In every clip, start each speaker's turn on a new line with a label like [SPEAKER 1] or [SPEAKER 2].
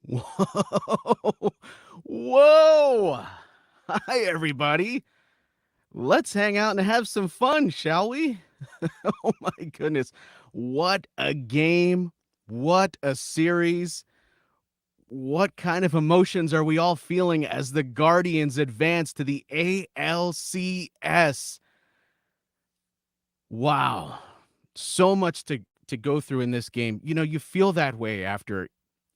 [SPEAKER 1] Whoa. Whoa. Hi, everybody. Let's hang out and have some fun, shall we? Oh, my goodness. What a game. What a series. What kind of emotions are we all feeling as the Guardians advance to the ALCS? Wow. So much to go through in this game. You know, you feel that way after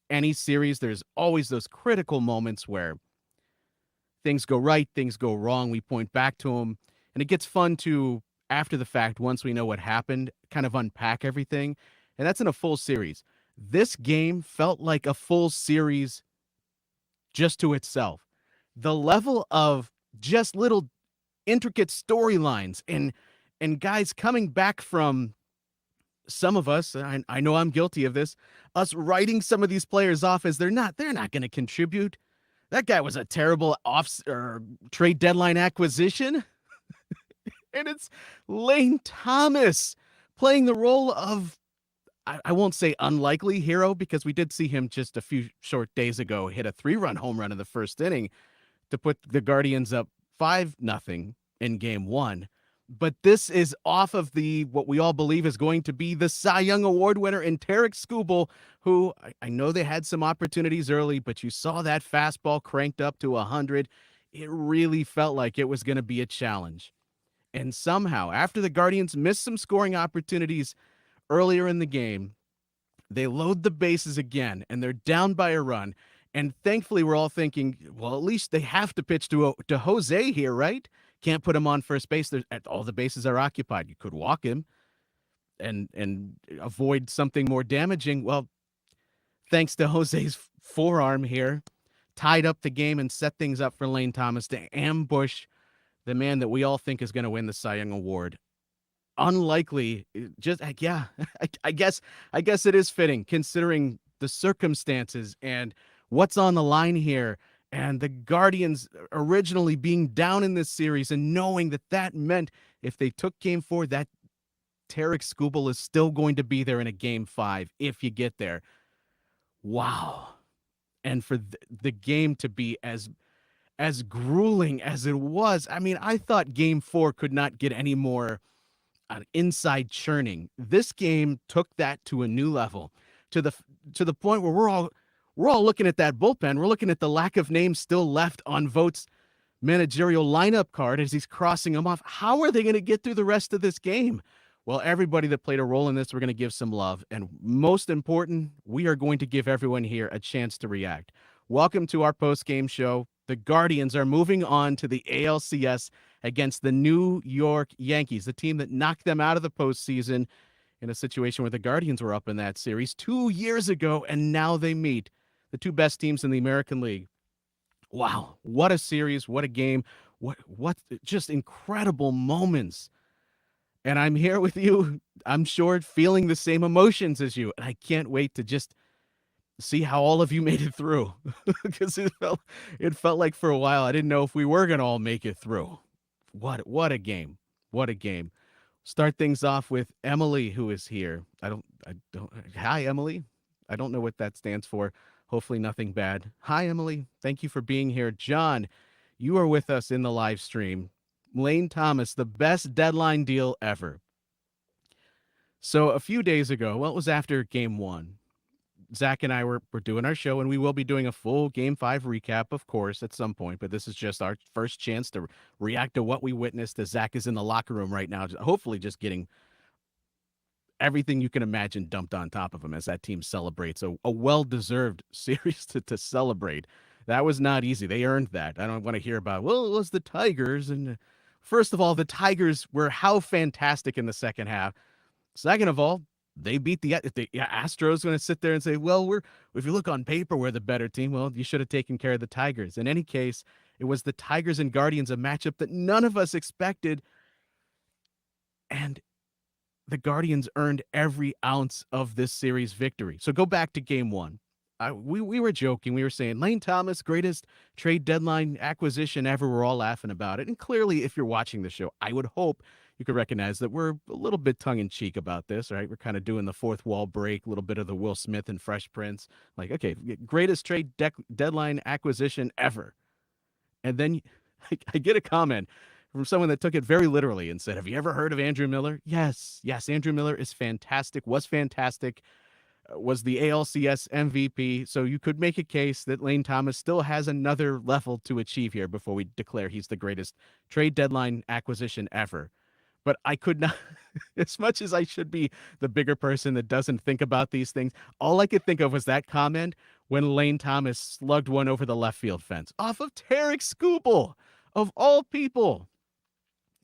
[SPEAKER 1] any series. There's always those critical moments where things go right, things go wrong. We point back to them, and it gets fun to, after the fact, once we know what happened, kind of unpack everything. And that's in a full series. This game felt like a full series just to itself. The level of just little intricate storylines and guys coming back from some of us, I know I'm guilty of this, us writing some of these players off as they're not going to contribute. That guy was a terrible trade deadline acquisition. And it's Lane Thomas playing the role of, I won't say unlikely hero, because we did see him just a few short days ago hit a 3-run home run in the first inning to put the Guardians up 5-0 in game one. But this is off of what we all believe is going to be the Cy Young Award winner in Tarek Skubal, who I know they had some opportunities early, but you saw that fastball cranked up to 100. It really felt like it was going to be a challenge. And somehow, after the Guardians missed some scoring opportunities earlier in the game, they load the bases again, and they're down by a run. And thankfully, we're all thinking, well, at least they have to pitch to Jose here, right? Can't put him on first base. All the bases are occupied. You could walk him and avoid something more damaging. Well, thanks to Jose's forearm here, tied up the game and set things up for Lane Thomas to ambush the man that we all think is going to win the Cy Young Award. Unlikely, just yeah, I guess it is fitting considering the circumstances and what's on the line here, and the Guardians originally being down in this series and knowing that meant if they took game 4, that Tarek Skubal is still going to be there in a game 5 if you get there. Wow. And for the game to be as grueling as it was, I mean, I thought game 4 could not get any more inside churning. This game took that to a new level, to the point where we're all looking at that bullpen. We're looking at the lack of names still left on Vogt's managerial lineup card as he's crossing them off. How are they going to get through the rest of this game? Well, everybody that played a role in this, we're going to give some love. And most important, we are going to give everyone here a chance to react. Welcome to our post-game show. The Guardians are moving on to the ALCS against the New York Yankees, the team that knocked them out of the postseason in a situation where the Guardians were up in that series 2 years ago, and now they meet the two best teams in the American League. Wow, what a series, what a game, what just incredible moments. And I'm here with you, I'm sure, feeling the same emotions as you, and I can't wait to just see how all of you made it through, because it felt like for a while I didn't know if we were going to all make it through. What a game. What a game. Start things off with Emily, who is here. I don't Hi, Emily. I don't know what that stands for. Hopefully nothing bad. Hi, Emily. Thank you for being here. John, you are with us in the live stream. Lane Thomas, the best deadline deal ever. So a few days ago, well, it was after game 1. Zach and I were doing our show, and we will be doing a full Game 5 recap, of course, at some point. But this is just our first chance to react to what we witnessed as Zach is in the locker room right now, hopefully just getting everything you can imagine dumped on top of him as that team celebrates a well-deserved series to celebrate. That was not easy. They earned that. I don't want to hear about, well, it was the Tigers. And first of all, the Tigers were how fantastic in the second half. Second of all, they beat the Astros. Going to sit there and say, well, if you look on paper, we're the better team. Well, you should have taken care of the Tigers. In any case, it was the Tigers and Guardians, a matchup that none of us expected. And the Guardians earned every ounce of this series victory. So go back to game 1. We were joking. We were saying Lane Thomas, greatest trade deadline acquisition ever. We're all laughing about it. And clearly, if you're watching the show, I would hope you could recognize that we're a little bit tongue-in-cheek about this, right? We're kind of doing the fourth wall break, a little bit of the Will Smith and Fresh Prince. Like, okay, greatest trade deadline acquisition ever. And then I get a comment from someone that took it very literally and said, have you ever heard of Andrew Miller? Yes, Andrew Miller is fantastic, was fantastic, was the ALCS MVP. So you could make a case that Lane Thomas still has another level to achieve here before we declare he's the greatest trade deadline acquisition ever. But I could not, as much as I should be the bigger person that doesn't think about these things, all I could think of was that comment when Lane Thomas slugged one over the left field fence off of Tarek Skubal, of all people.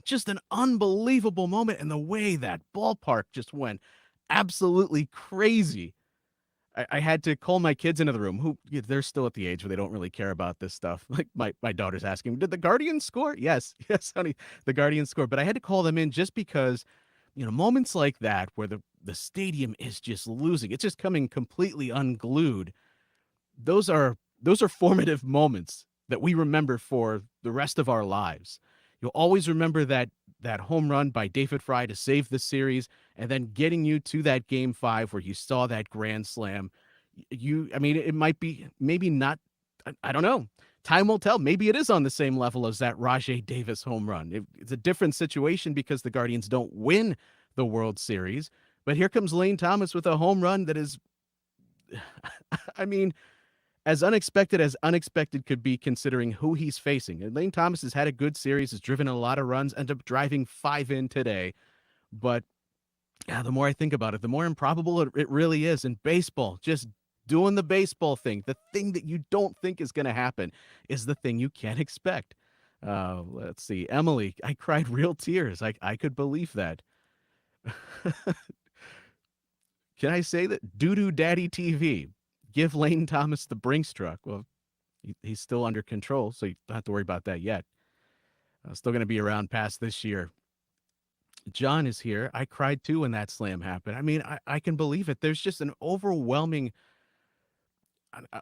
[SPEAKER 1] Just an unbelievable moment, and the way that ballpark just went absolutely crazy. I had to call my kids into the room, who they're still at the age where they don't really care about this stuff. Like my daughter's asking, did the Guardians score? Yes, honey, the Guardians scored. But I had to call them in just because, moments like that where the stadium is just losing, it's just coming completely unglued. Those are formative moments that we remember for the rest of our lives. You'll always remember that home run by David Fry to save the series, and then getting you to that game 5 where you saw that grand slam. It might be, maybe not, I don't know. Time will tell. Maybe it is on the same level as that Rajai Davis home run. It's a different situation because the Guardians don't win the World Series. But here comes Lane Thomas with a home run that is, as unexpected could be considering who he's facing. And Lane Thomas has had a good series, has driven a lot of runs, ended up driving 5 in today. But yeah, the more I think about it, the more improbable it really is. In baseball, just doing the baseball thing, the thing that you don't think is going to happen is the thing you can't expect. Let's see. Emily, I cried real tears. I could believe that. Can I say that? Doo-doo Daddy TV. Give Lane Thomas the Brinks truck. Well, he's still under control, so you don't have to worry about that yet. Still going to be around past this year. John is here. I cried too when that slam happened. I can believe it. There's just an overwhelming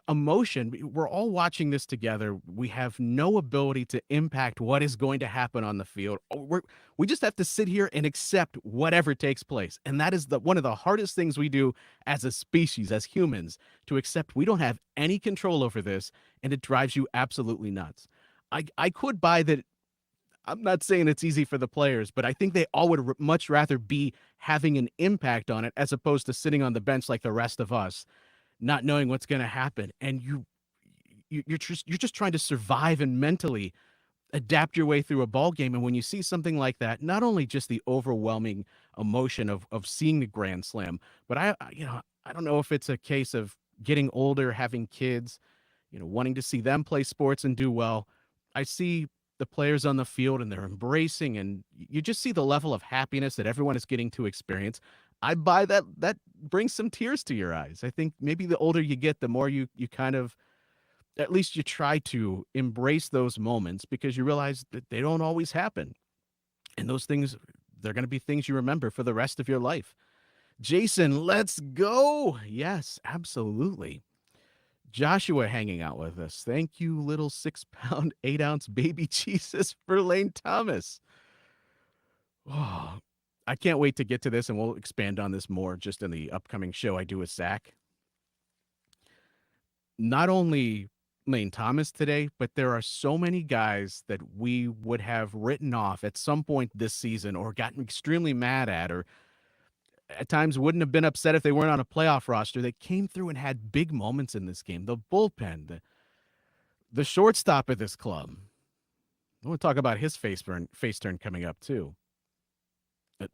[SPEAKER 1] emotion. We're all watching this together. We have no ability to impact what is going to happen on the field. We just have to sit here and accept whatever takes place. And that is one of the hardest things we do as a species, as humans, to accept we don't have any control over this, and it drives you absolutely nuts. I could buy that. I'm not saying it's easy for the players, but I think they all would much rather be having an impact on it as opposed to sitting on the bench like the rest of us, not knowing what's going to happen. And you're just trying to survive and mentally adapt your way through a ball game. And when you see something like that, not only just the overwhelming emotion of seeing the grand slam, but I don't know if it's a case of getting older, having kids, wanting to see them play sports and do well. I see the players on the field and they're embracing, and you just see the level of happiness that everyone is getting to experience. I buy that brings some tears to your eyes. I think maybe the older you get, the more you kind of, at least you try to embrace those moments, because you realize that they don't always happen. And those things, they're going to be things you remember for the rest of your life. Jason, let's go. Yes, absolutely. Joshua hanging out with us. Thank you, little 6-pound, 8-ounce baby Jesus, for Lane Thomas. Oh, I can't wait to get to this, and we'll expand on this more just in the upcoming show I do with Zach. Not only Lane Thomas today, but there are so many guys that we would have written off at some point this season or gotten extremely mad at, or at times wouldn't have been upset if they weren't on a playoff roster, that came through and had big moments in this game. The bullpen, the shortstop of this club. I want to talk about his face turn coming up too.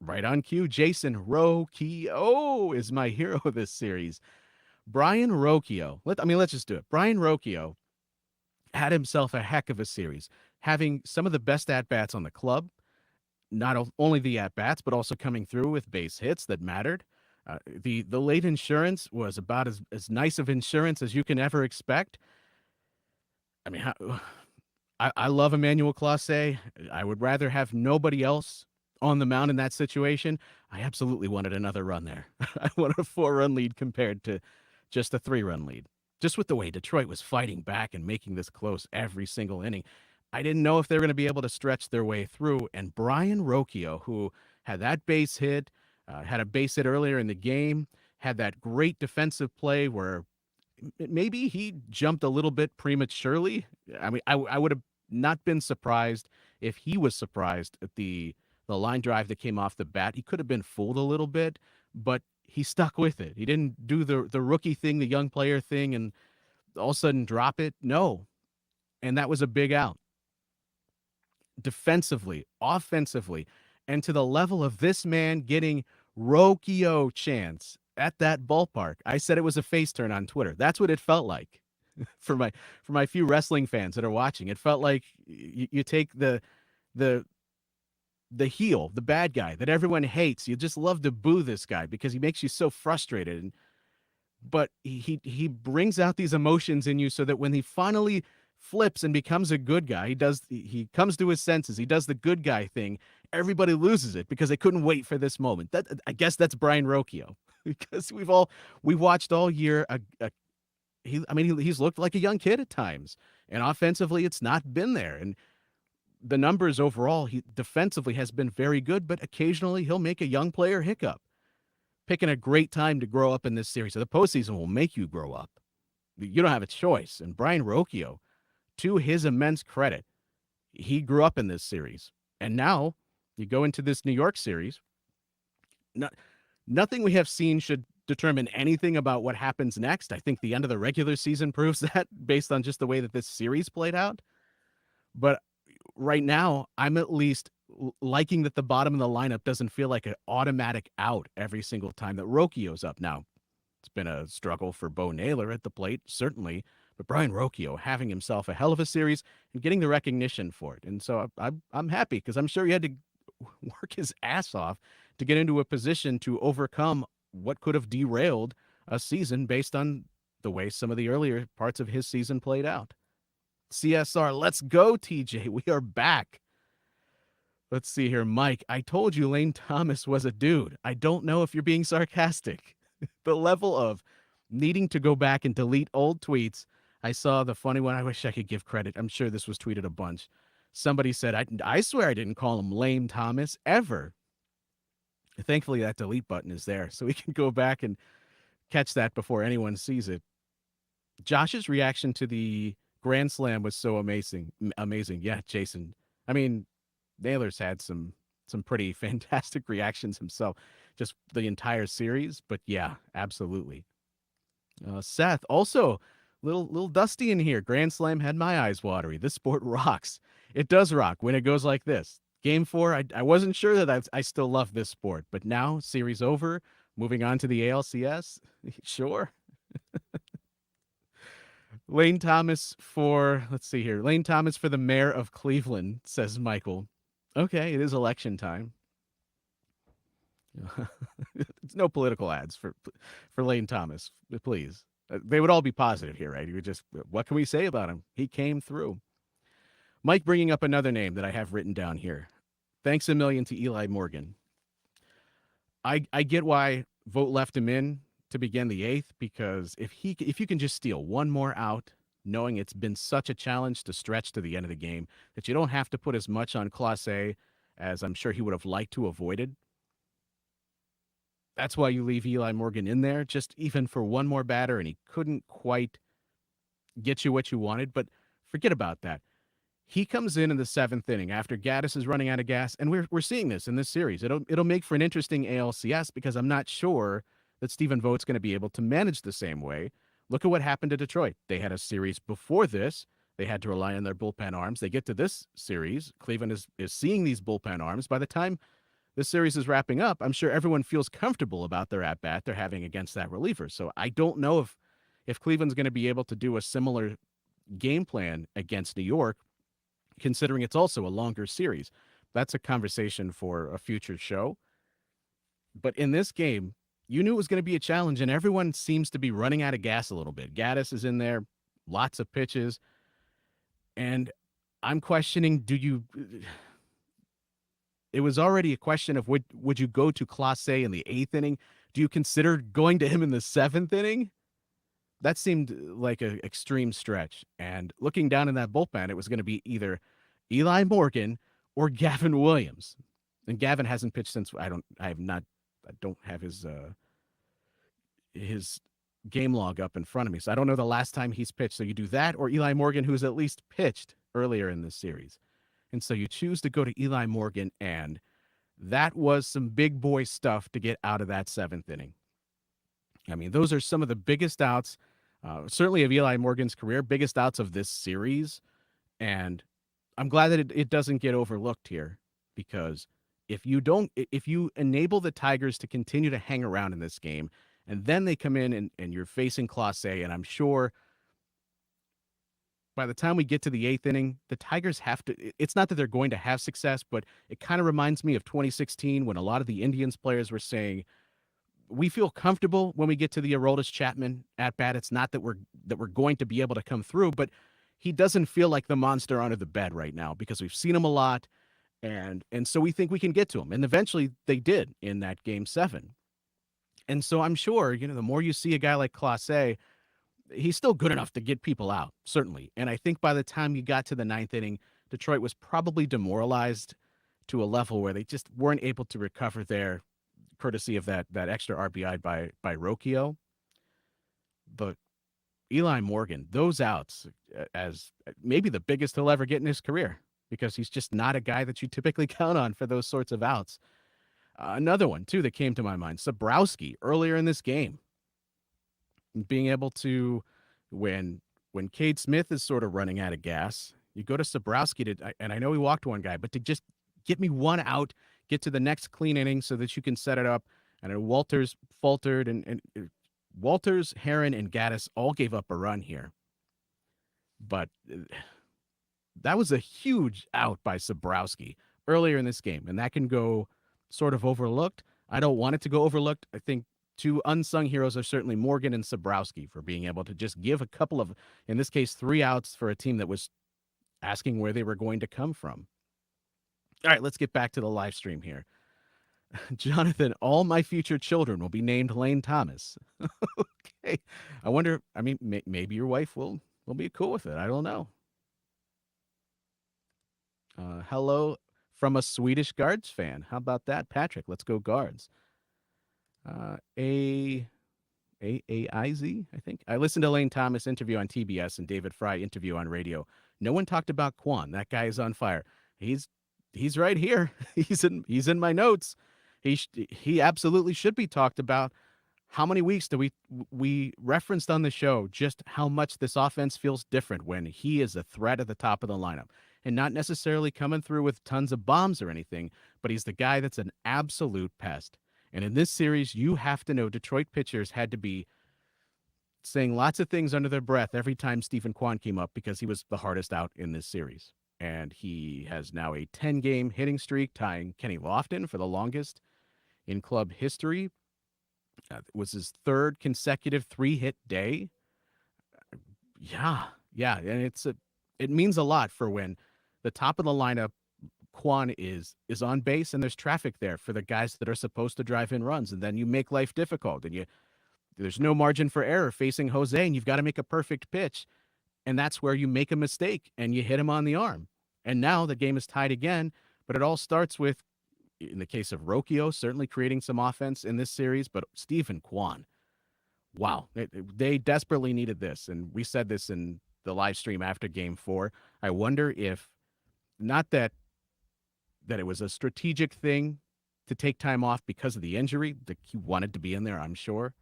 [SPEAKER 1] Right on cue, Jason Rocchio is my hero of this series. Brian Rocchio. Let's just do it. Brian Rocchio had himself a heck of a series, having some of the best at-bats on the club. Not only the at-bats, but also coming through with base hits that mattered. The late insurance was about as nice of insurance as you can ever expect. I love Emmanuel Clase. I would rather have nobody else on the mound in that situation. I absolutely wanted another run there. I wanted a 4-run lead compared to just a 3-run lead. Just with the way Detroit was fighting back and making this close every single inning. I didn't know if they were going to be able to stretch their way through. And Brian Rocchio, who had that base hit, had a base hit earlier in the game, had that great defensive play where maybe he jumped a little bit prematurely. I mean, I would have not been surprised if he was surprised at the line drive that came off the bat. He could have been fooled a little bit, but he stuck with it. He didn't do the rookie thing, the young player thing, and all of a sudden drop it. No, and that was a big out. Defensively, offensively, and to the level of this man getting Rocchio chance at that ballpark. I said it was a face turn on Twitter. That's what it felt like for my few wrestling fans that are watching. It felt like you take the heel, the bad guy that everyone hates. You just love to boo this guy because he makes you so frustrated. But he brings out these emotions in you so that when he finally flips and becomes a good guy, he comes to his senses, he does the good guy thing, everybody loses it because they couldn't wait for this moment. That, I guess that's Brian Rocchio because we watched all year he's looked like a young kid at times, and offensively it's not been there, and the numbers overall, he defensively has been very good, but occasionally he'll make a young player hiccup. Picking a great time to grow up in this series. So the postseason will make you grow up. You don't have a choice. And Brian Rocchio, to his immense credit, he grew up in this series. And now you go into this New York series. Nothing we have seen should determine anything about what happens next. I think the end of the regular season proves that based on just the way that this series played out. But right now, I'm at least liking that the bottom of the lineup doesn't feel like an automatic out every single time that Rocchio's up. Now, it's been a struggle for Bo Naylor at the plate, certainly, but Brian Rocchio having himself a hell of a series and getting the recognition for it. And so I'm happy because I'm sure he had to work his ass off to get into a position to overcome what could have derailed a season based on the way some of the earlier parts of his season played out. CSR, let's go, TJ. We are back. Let's see here. Mike, I told you Lane Thomas was a dude. I don't know if you're being sarcastic. The level of needing to go back and delete old tweets. I saw the funny one. I wish I could give credit. I'm sure this was tweeted a bunch. Somebody said, I swear I didn't call him Lame Thomas ever. Thankfully, that delete button is there, so we can go back and catch that before anyone sees it. Josh's reaction to the Grand Slam was so amazing. Yeah, Jason. I mean, Naylor's had some pretty fantastic reactions himself, just the entire series. But yeah, absolutely. Seth, also little dusty in here. Grand Slam had my eyes watery. This sport rocks. It does rock when it goes like this. Game 4, I wasn't sure that I still love this sport, but now series over, moving on to the ALCS. Sure. Lane Thomas let's see here. Lane Thomas for the mayor of Cleveland, says Michael. Okay, it is election time. It's no political ads for Lane Thomas, please. They would all be positive here, right? You would just, what can we say about him? He came through. Mike bringing up another name that I have written down here. Thanks a million to Eli Morgan. I get why Vogt left him in to begin the 8th, because if you can just steal one more out, knowing it's been such a challenge to stretch to the end of the game, that you don't have to put as much on Clase as I'm sure he would have liked to avoided. That's why you leave Eli Morgan in there, just even for one more batter, and he couldn't quite get you what you wanted. But forget about that. He comes in the 7th inning after Gaddis is running out of gas, and we're seeing this in this series. It'll make for an interesting ALCS because I'm not sure that Stephen Vogt's going to be able to manage the same way. Look at what happened to Detroit. They had a series before this. They had to rely on their bullpen arms. They get to this series. Cleveland is seeing these bullpen arms. By the time this series is wrapping up, I'm sure everyone feels comfortable about their at-bat they're having against that reliever. So I don't know if Cleveland's going to be able to do a similar game plan against New York, considering it's also a longer series. That's a conversation for a future show. But in this game, you knew it was going to be a challenge, and everyone seems to be running out of gas a little bit. Gaddis is in there, lots of pitches, and I'm questioning, it was already a question of would you go to Clase in the 8th inning? Do you consider going to him in the 7th inning? That seemed like an extreme stretch. And looking down in that bullpen, it was going to be either Eli Morgan or Gavin Williams. And Gavin hasn't pitched since I don't have his game log up in front of me. So I don't know the last time he's pitched. So you do that or Eli Morgan, who's at least pitched earlier in this series. And so you choose to go to Eli Morgan, and that was some big boy stuff to get out of that seventh inning. I mean, those are some of the biggest outs, certainly of Eli Morgan's career, biggest outs of this series. And I'm glad that it doesn't get overlooked here, because if you enable the Tigers to continue to hang around in this game, and then they come in and you're facing Class A, and I'm sure by the time we get to the eighth inning, the Tigers have to, it's not that they're going to have success, but it kind of reminds me of 2016 when a lot of the Indians players were saying, we feel comfortable when we get to the Aroldis Chapman at bat. It's not that we're going to be able to come through, but he doesn't feel like the monster under the bed right now because we've seen him a lot, and so we think we can get to him. And eventually they did in that game 7. And so I'm sure, the more you see a guy like Clase, he's still good enough to get people out, certainly. And I think by the time you got to the ninth inning, Detroit was probably demoralized to a level where they just weren't able to recover there, courtesy of that extra RBI by Rocchio. But Eli Morgan, those outs, as maybe the biggest he'll ever get in his career, because he's just not a guy that you typically count on for those sorts of outs. Another one, too, that came to my mind, Sabrowski, earlier in this game. Being able to, when Cade Smith is sort of running out of gas, you go to Sabrowski and I know he walked one guy, but to just get me one out, get to the next clean inning so that you can set it up. And Walters faltered, and Walters, Heron, and Gaddis all gave up a run here. But that was a huge out by Sabrowski earlier in this game, and that can go sort of overlooked. I don't want it to go overlooked. I think two unsung heroes are certainly Morgan and Sabrowski for being able to just give a couple of, in this case, 3 outs for a team that was asking where they were going to come from. All right, let's get back to the live stream here. Jonathan, all my future children will be named Lane Thomas. Okay. I wonder, maybe your wife will be cool with it. I don't know. Hello from a Swedish Guards fan. How about that, Patrick? Let's go Guards. AIZ, I think. I listened to Lane Thomas interview on TBS and David Fry interview on radio. No one talked about Kwan. That guy is on fire. He's right here. He's in my notes. He absolutely should be talked about. How many weeks do we referenced on the show just how much this offense feels different when he is a threat at the top of the lineup, and not necessarily coming through with tons of bombs or anything, but he's the guy that's an absolute pest. And in this series, you have to know Detroit pitchers had to be saying lots of things under their breath every time Stephen Kwan came up, because he was the hardest out in this series. And he has now a 10-game hitting streak, tying Kenny Lofton for the longest in club history. It was his 3rd consecutive 3-hit day. Yeah. And it means a lot for when the top of the lineup, Kwan, is on base and there's traffic there for the guys that are supposed to drive in runs, and then you make life difficult, and there's no margin for error facing Jose, and you've got to make a perfect pitch, and that's where you make a mistake and you hit him on the arm. And now the game is tied again, but it all starts with, in the case of Rocchio, certainly creating some offense in this series, but Stephen Kwan, wow, they desperately needed this, and we said this in the live stream after Game 4. I wonder if, not that it was a strategic thing to take time off because of the injury, that he wanted to be in there, I'm sure.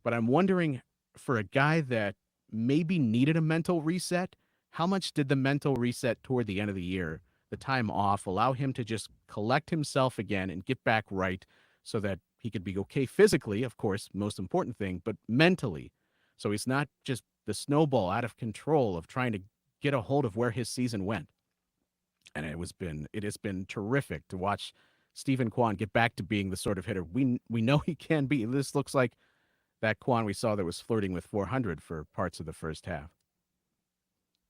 [SPEAKER 1] But I'm wondering, for a guy that maybe needed a mental reset, how much did the mental reset toward the end of the year, the time off, allow him to just collect himself again and get back right so that he could be okay physically, of course, most important thing, but mentally. So he's not just the snowball out of control of trying to get a hold of where his season went. And it has been terrific to watch Stephen Kwan get back to being the sort of hitter we know he can be. This looks like that Kwan we saw that was flirting with 400 for parts of the first half.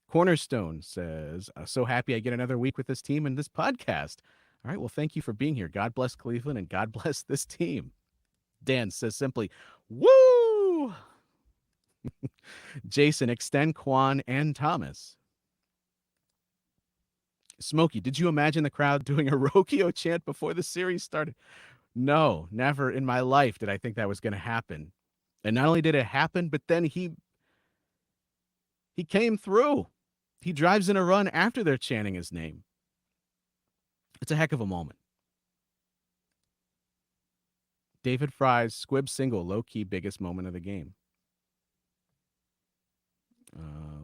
[SPEAKER 1] Cornerstone says, so happy I get another week with this team and this podcast. All right, well, thank you for being here. God bless Cleveland and God bless this team. Dan says simply, woo! Jason, extend Kwan and Thomas. Smokey, did you imagine the crowd doing a Rocchio chant before the series started? No, never in my life did I think that was going to happen. And not only did it happen, but then he came through. He drives in a run after they're chanting his name. It's a heck of a moment. David Fry's squib single, low-key biggest moment of the game.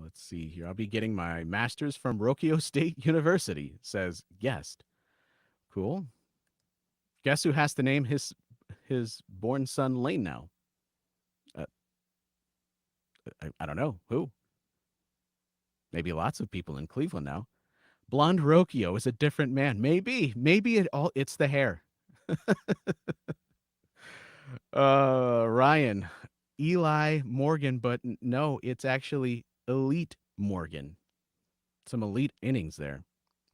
[SPEAKER 1] Let's see here. I'll be getting my master's from Rocchio State University, says guest. Cool. Guess who has to name his born son Lane now? Uh, I don't know. Who? Maybe lots of people in Cleveland now. Blonde Rocchio is a different man. Maybe it's the hair. Ryan, Eli Morgan, but no, it's actually Elite Morgan. Some elite innings there,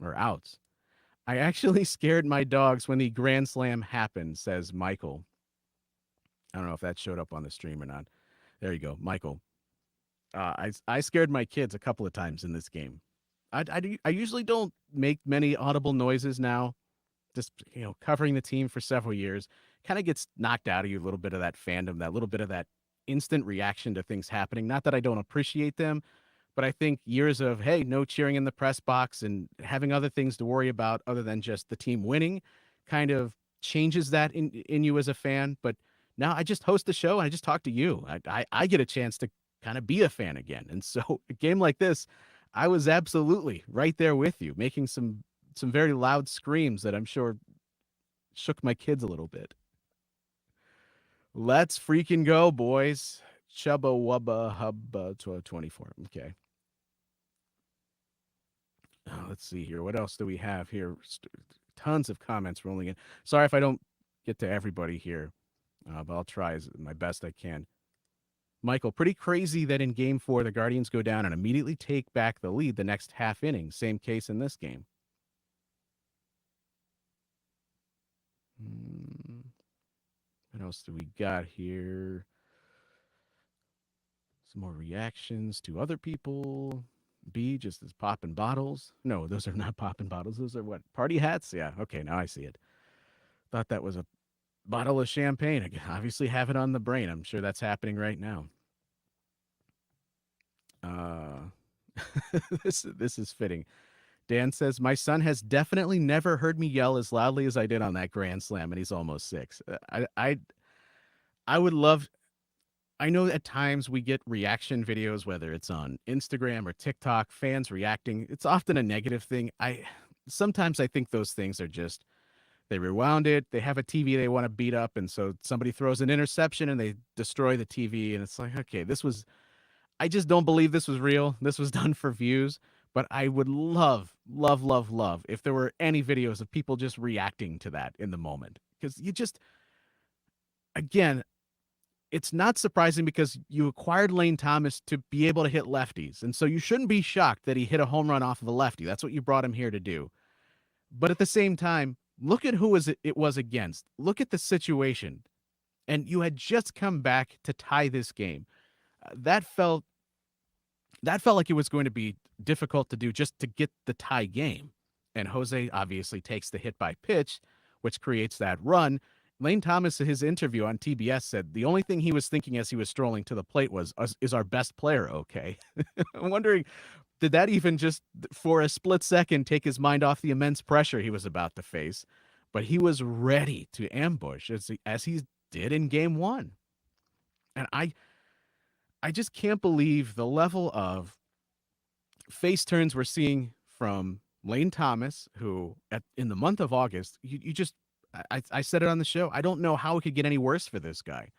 [SPEAKER 1] or outs. I actually scared my dogs when the grand slam happened, says Michael. I don't know if that showed up on the stream or not. There you go, Michael. I scared my kids a couple of times in this game. I usually don't make many audible noises now. Just covering the team for several years kind of gets knocked out of you a little bit of that fandom, that little bit of that instant reaction to things happening. Not that I don't appreciate them, but I think years of, hey, no cheering in the press box and having other things to worry about other than just the team winning kind of changes that in you as a fan. But now I just host the show and I just talk to you. I get a chance to kind of be a fan again. And so a game like this, I was absolutely right there with you, making some very loud screams that I'm sure shook my kids a little bit. Let's freaking go, boys. Chubba Wubba Hubba 24. Okay. Let's see here. What else do we have here? Tons of comments rolling in. Sorry if I don't get to everybody here, but I'll try my best I can. Michael, pretty crazy that in game 4, the Guardians go down and immediately take back the lead the next half inning. Same case in this game. What else do we got here? Some more reactions to other people. B just is popping bottles. No, those are not popping bottles. Those are what? Party hats? Yeah. Okay, now I see it. Thought that was a bottle of champagne. I obviously have it on the brain. I'm sure that's happening right now. This is fitting. Dan says, my son has definitely never heard me yell as loudly as I did on that grand slam, and he's almost 6. I would love, I know at times we get reaction videos, whether it's on Instagram or TikTok, fans reacting. It's often a negative thing. Sometimes I think those things are just, they rewound it. They have a TV they want to beat up. And so somebody throws an interception and they destroy the TV. And it's like, okay, I just don't believe this was real. This was done for views. But I would love if there were any videos of people just reacting to that in the moment. Because again, it's not surprising because you acquired Lane Thomas to be able to hit lefties. And so you shouldn't be shocked that he hit a home run off of a lefty. That's what you brought him here to do. But at the same time, look at who it was against. Look at the situation. And you had just come back to tie this game. That felt like it was going to be difficult to do just to get the tie game. And Jose obviously takes the hit by pitch, which creates that run. Lane Thomas, in his interview on TBS, said the only thing he was thinking as he was strolling to the plate was, is our best player okay? I'm wondering, did that even just for a split second take his mind off the immense pressure he was about to face? But he was ready to ambush as he did in game 1. And I just can't believe the level of face turns we're seeing from Lane Thomas, who in the month of August, I said it on the show. I don't know how it could get any worse for this guy.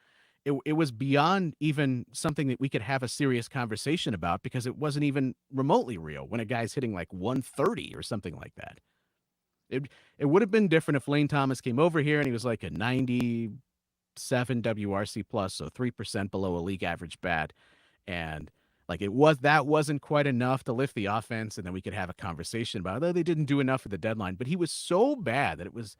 [SPEAKER 1] It was beyond even something that we could have a serious conversation about because it wasn't even remotely real when a guy's hitting like 130 or something like that. It would have been different if Lane Thomas came over here and he was like a 97 WRC plus, so 3% below a league average bat. And like that wasn't quite enough to lift the offense. And then we could have a conversation about, they didn't do enough for the deadline, but he was so bad that it was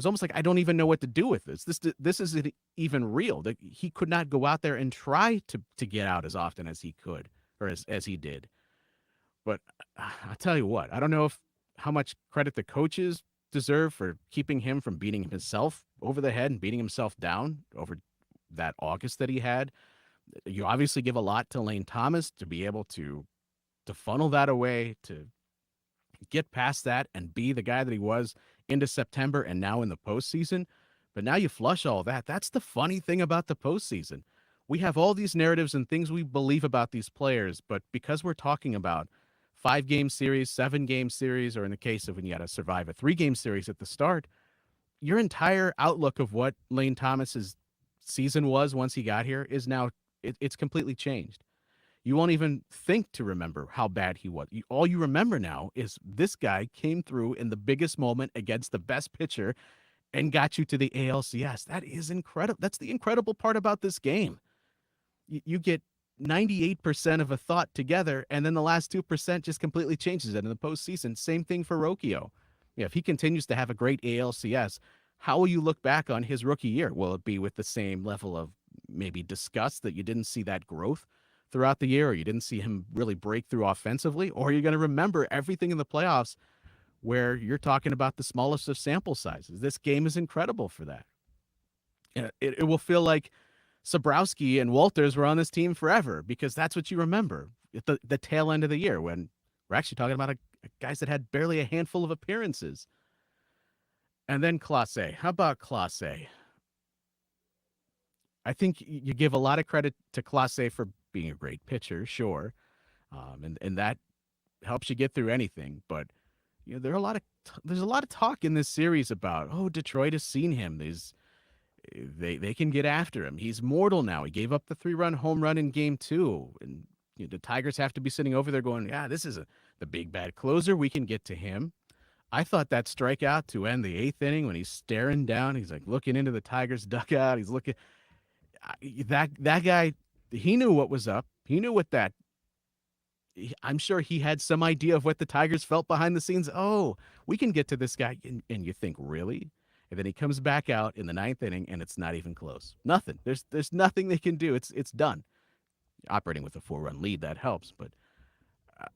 [SPEAKER 1] almost like, I don't even know what to do with this. This isn't even real. That he could not go out there and try to get out as often as he could, or as he did. But I'll tell you what, I don't know if how much credit the coaches deserve for keeping him from beating himself over the head and beating himself down over that August that he had. You obviously give a lot to Lane Thomas to be able to funnel that away, to get past that and be the guy that he was into September and now in the postseason. But now you flush all that. That's the funny thing about the postseason. We have all these narratives and things we believe about these players, but because we're talking about 5 game series, 7 game series, or in the case of when you got to survive a 3 game series at the start, your entire outlook of what Lane Thomas's season was once he got here is now it's completely changed. You won't even think to remember how bad he was. All you remember now is this guy came through in the biggest moment against the best pitcher and got you to the ALCS. That is incredible. That's the incredible part about this game. You get 98% of a thought together, and then the last 2% just completely changes it in the postseason. Same thing for Rocchio. Yeah, if he continues to have a great ALCS, how will you look back on his rookie year? Will it be with the same level of maybe disgust that you didn't see that growth throughout the year, or you didn't see him really break through offensively? Or are you going to remember everything in the playoffs where you're talking about the smallest of sample sizes? This game is incredible for that. It will feel like Sobrowski and Walters were on this team forever because that's what you remember at the tail end of the year when we're actually talking about guys that had barely a handful of appearances. And then Clase. How about Clase? I think you give a lot of credit to Clase for being a great pitcher, sure, and that helps you get through anything. But there's a lot of talk in this series about Detroit has seen him. They can get after him. He's mortal now. He gave up the 3-run home run in Game 2, and the Tigers have to be sitting over there going, "Yeah, this is the big bad closer. We can get to him." I thought that strikeout to end the 8th inning when he's staring down, he's like looking into the Tigers' dugout. He's looking. That guy, he knew what was up. He knew what that. I'm sure he had some idea of what the Tigers felt behind the scenes. Oh, we can get to this guy, and you think, really? And then he comes back out in the 9th inning, and it's not even close. Nothing. There's nothing they can do. It's done. Operating with a 4-run lead, that helps. But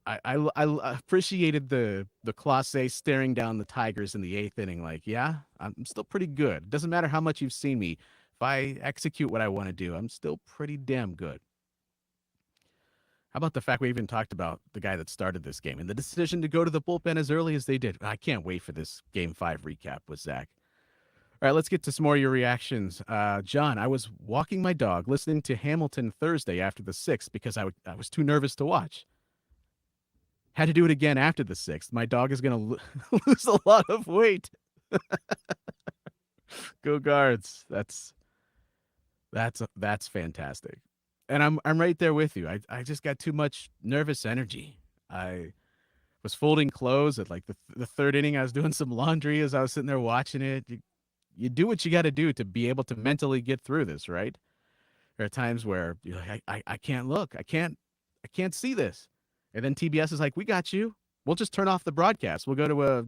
[SPEAKER 1] I appreciated the Clase staring down the Tigers in the 8th inning. Like, yeah, I'm still pretty good. Doesn't matter how much you've seen me. If I execute what I want to do, I'm still pretty damn good. How about the fact we even talked about the guy that started this game and the decision to go to the bullpen as early as they did? I can't wait for this Game 5 recap with Zach. All right, let's get to some more of your reactions. John, I was walking my dog listening to Hamilton Thursday after the 6th because I was too nervous to watch. Had to do it again after the 6th. My dog is going to lose a lot of weight. Go Guards. That's fantastic. And I'm right there with you. I just got too much nervous energy. I was folding clothes at like the 3rd inning. I was doing some laundry as I was sitting there watching it. You do what you got to do to be able to mentally get through this, right? There are times where you're like, I can't look. I can't see this. And then TBS is like, we got you. We'll just turn off the broadcast. We'll go to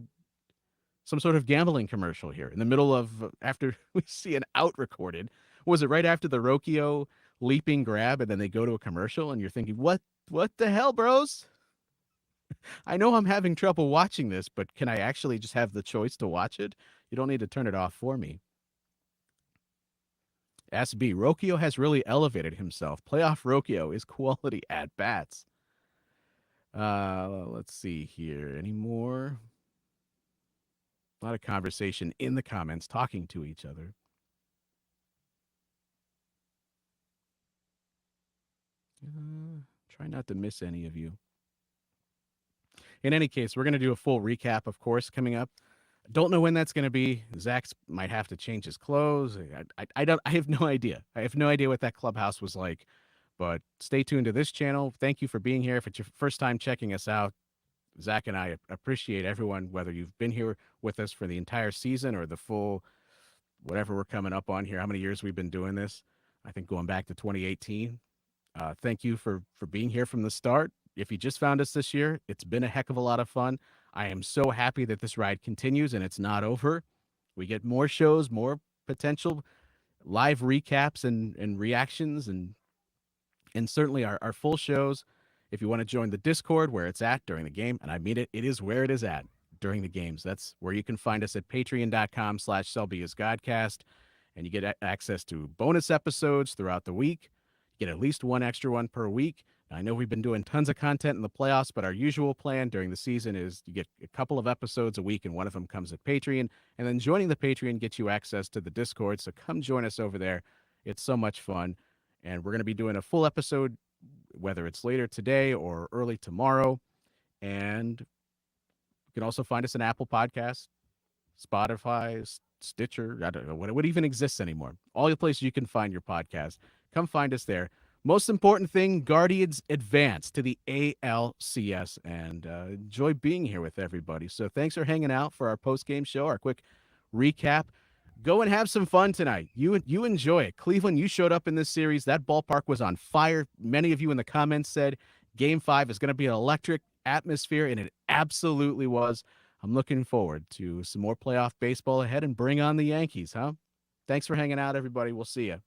[SPEAKER 1] some sort of gambling commercial here in the middle of after we see an out recorded. Was it right after the Rocchio leaping grab, and then they go to a commercial, and you're thinking, what the hell, bros? I know I'm having trouble watching this, but can I actually just have the choice to watch it? You don't need to turn it off for me. SB, Rocchio has really elevated himself. Playoff Rocchio is quality at bats. Let's see here. Any more? A lot of conversation in the comments, talking to each other. Try not to miss any of you. In any case, we're going to do a full recap, of course, coming up. Don't know when that's going to be. Zach might have to change his clothes. I have no idea. I have no idea what that clubhouse was like. But stay tuned to this channel. Thank you for being here. If it's your first time checking us out, Zach and I appreciate everyone, whether you've been here with us for the entire season or the full, whatever we're coming up on here, how many years we've been doing this. I think going back to 2018. Thank you for being here from the start. If you just found us this year, it's been a heck of a lot of fun. I am so happy that this ride continues and it's not over. We get more shows, more potential live recaps and reactions and certainly our full shows. If you want to join the Discord where it's at during the game, and I mean it, it is where it is at. during the games. That's where you can find us at patreon.com/SelbyIsGodcast, and you get access to bonus episodes throughout the week. You get at least one extra one per week. Now, I know we've been doing tons of content in the playoffs, but our usual plan during the season is you get a couple of episodes a week, and one of them comes at Patreon. And then joining the Patreon gets you access to the Discord, so come join us over there. It's so much fun. And we're going to be doing a full episode, whether it's later today or early tomorrow. And you can also find us on Apple Podcasts, Spotify, Stitcher. I don't know what even exists anymore. All the places you can find your podcast. Come find us there. Most important thing, Guardians advance to the ALCS, and enjoy being here with everybody. So thanks for hanging out for our post-game show, our quick recap. Go and have some fun tonight. You enjoy it. Cleveland, you showed up in this series. That ballpark was on fire. Many of you in the comments said Game 5 is going to be an electric atmosphere, and it absolutely was. I'm looking forward to some more playoff baseball ahead, and bring on the Yankees, huh? Thanks for hanging out, everybody. We'll see you.